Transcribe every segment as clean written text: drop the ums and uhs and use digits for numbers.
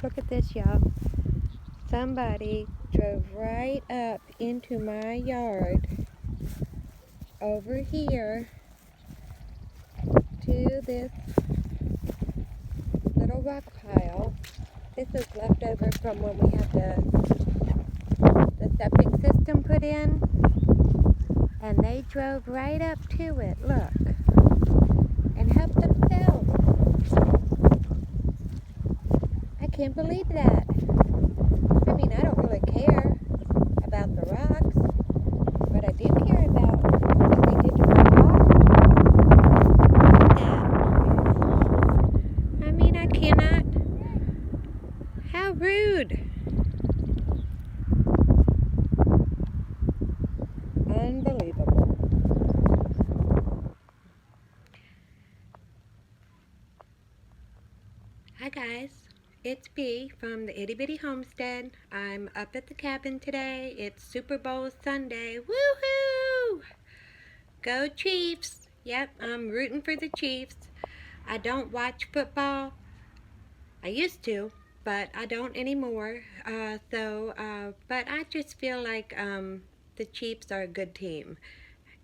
Look at this, y'all. Somebody drove right up into my yard over here to this little rock pile. This is left over from when we had the septic system put in. And they drove right up to it, look, and helped themselves. I can't believe that. I mean, I don't really care about the rocks, but I do care about what they did to my yard. I mean, I cannot. How rude. Unbelievable. Hi guys, it's B from the Itty Bitty Homestead. I'm up at the cabin today. It's Super Bowl Sunday. Woohoo! Go Chiefs! Yep, I'm rooting for the Chiefs. I don't watch football. I used to, but I don't anymore. But I just feel like the Chiefs are a good team,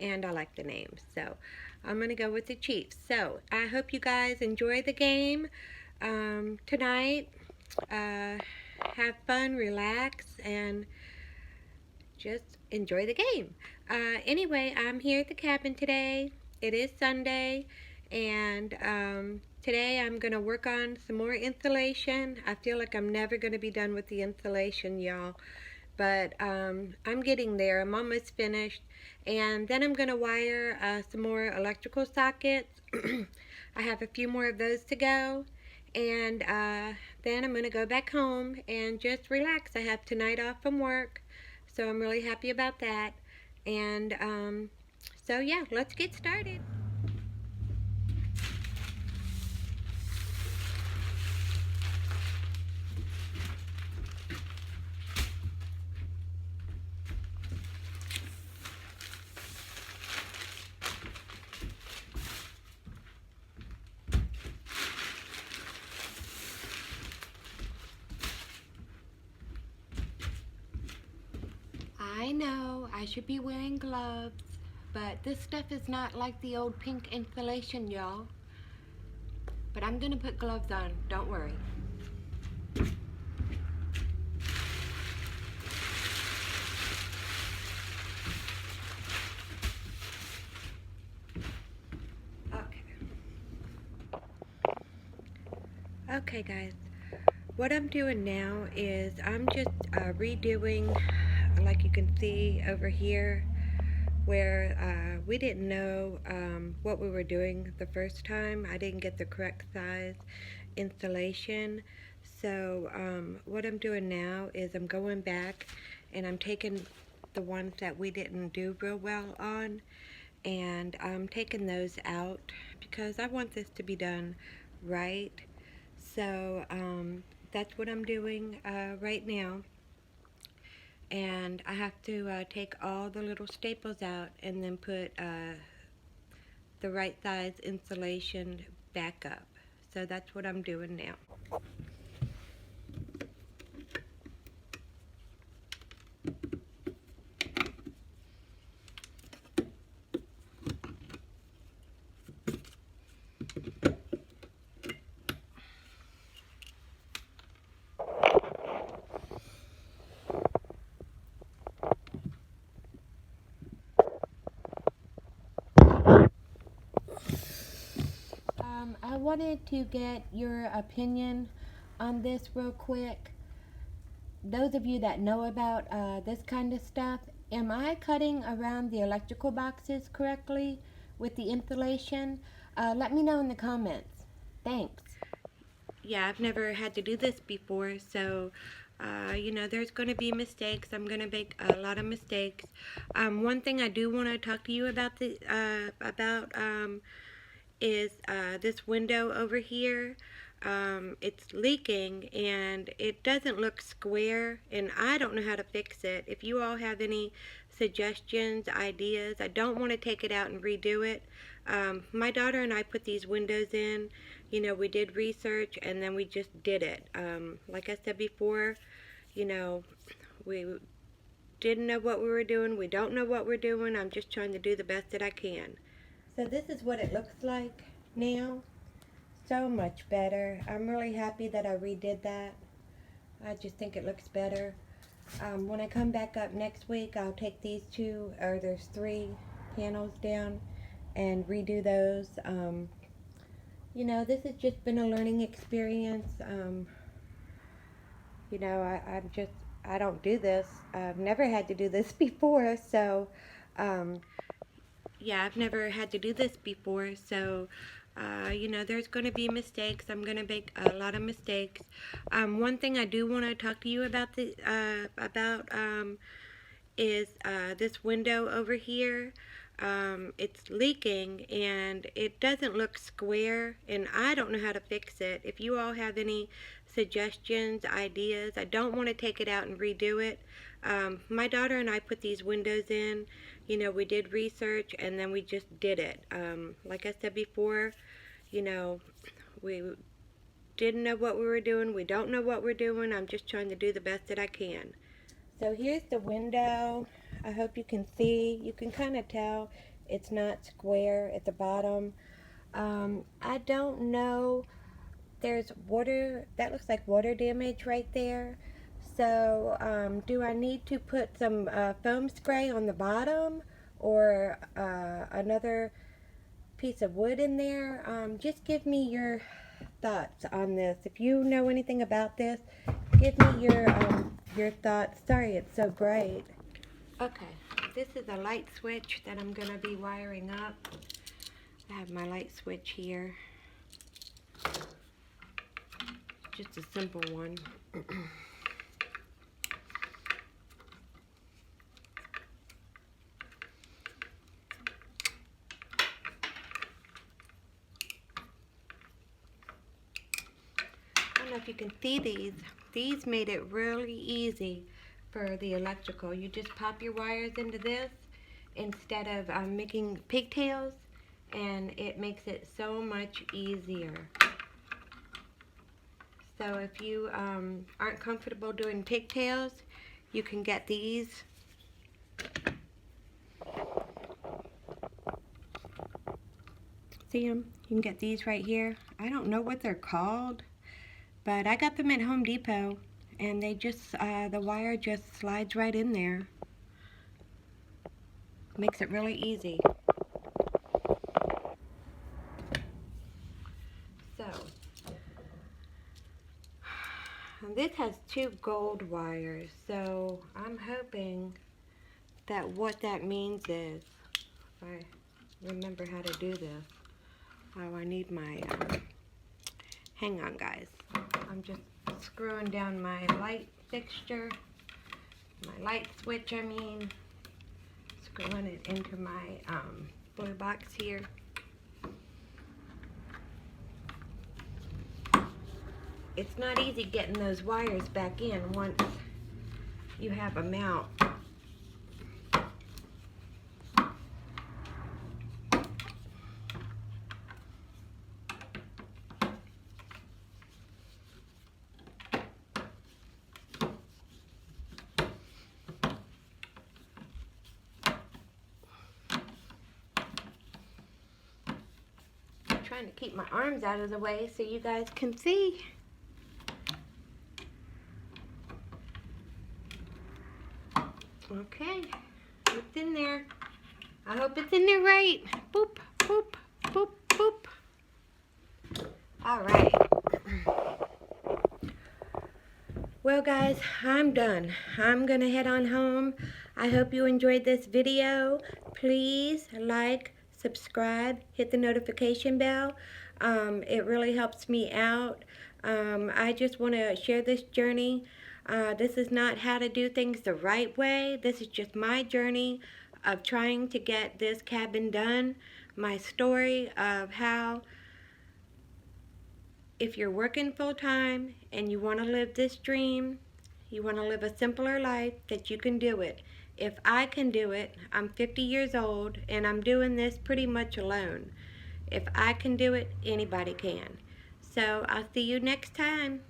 and I like the name, so I'm gonna go with the Chiefs. So I hope you guys enjoy the game tonight. Have fun, relax, and just enjoy the game. Anyway, I'm here at the cabin today. It is Sunday, and today I'm going to work on some more insulation. I feel like I'm never going to be done with the insulation, y'all. But I'm getting there. I'm almost finished. And then I'm going to wire some more electrical sockets. I have a few more of those to go. And then I'm going to go back home and just relax. I have tonight off from work. So I'm really happy about that. And so yeah, let's get started. I know I should be wearing gloves, but this stuff is not like the old pink insulation, y'all. But I'm gonna put gloves on, don't worry. Okay. Okay guys, what I'm doing now is I'm just redoing, like you can see over here, where we didn't know what we were doing the first time. I didn't get the correct size insulation. So what I'm doing now is I'm going back and I'm taking the ones that we didn't do real well on, and I'm taking those out because I want this to be done right. So that's what I'm doing right now. And I have to take all the little staples out and then put the right size insulation back up. So that's what I'm doing now. I wanted to get your opinion on this real quick. Those of you that know about this kind of stuff, am I cutting around the electrical boxes correctly with the insulation? Let me know in the comments. Thanks. Yeah, I've never had to do this before, so you know, there's going to be mistakes. I'm going to make a lot of mistakes. One thing I do want to talk to you about is this window over here. It's leaking and it doesn't look square, and I don't know how to fix it. If you all have any suggestions, ideas. I don't want to take it out and redo it. My daughter and I put these windows in. You know, we did research and then we just did it. Like I said before, you know, we didn't know what we were doing. We don't know what we're doing. I'm just trying to do the best that I can. So this is what it looks like now. So much better. I'm really happy that I redid that. I just think it looks better. When I come back up next week, I'll take these two, or there's 3 panels down, and redo those. You know, this has just been a learning experience. You know, I don't do this. I've never had to do this before, so, yeah, I've never had to do this before, so, you know, there's going to be mistakes. I'm going to make a lot of mistakes. One thing I do want to talk to you about is this window over here. It's leaking and it doesn't look square, and I don't know how to fix it. If you all have any suggestions, ideas, I don't want to take it out and redo it. My daughter and I put these windows in. You know, we did research and then we just did it. Like I said before, you know, we didn't know what we were doing. We don't know what we're doing. I'm just trying to do the best that I can. So here's the window. I hope you can see. You can kind of tell it's not square at the bottom. I don't know. There's water. That looks like water damage right there. So do I need to put some foam spray on the bottom, or another piece of wood in there? Just give me your thoughts on this. If you know anything about this, give me your thoughts. Sorry it's so bright. Okay, this is a light switch that I'm going to be wiring up. I have my light switch here. Just a simple one. I don't know if you can see these. These made it really easy for the electrical. You just pop your wires into this instead of making pigtails, and it makes it so much easier. So if you aren't comfortable doing pigtails, you can get these. See them? You can get these right here. I don't know what they're called, but I got them at Home Depot, and they just, the wire just slides right in there. Makes it really easy. So, this has 2 gold wires, so I'm hoping that what that means is, if I remember how to do this. Oh, I need my, hang on guys. I'm just screwing down my light fixture, my light switch I mean, screwing it into my blue box here. It's not easy getting those wires back in once you have a mount. I'm trying to keep my arms out of the way so you guys can see. Okay, it's in there. I hope it's in there right. Boop, boop, boop, boop. All right. Well guys, I'm done. I'm gonna head on home. I hope you enjoyed this video. Please like, subscribe, hit the notification bell. It really helps me out. I just want to share this journey. This is not how to do things the right way. This is just my journey of trying to get this cabin done. My story of how, if you're working full-time and you want to live this dream, you want to live a simpler life, that you can do it. If I can do it, I'm 50 years old and I'm doing this pretty much alone. If I can do it, anybody can. So I'll see you next time.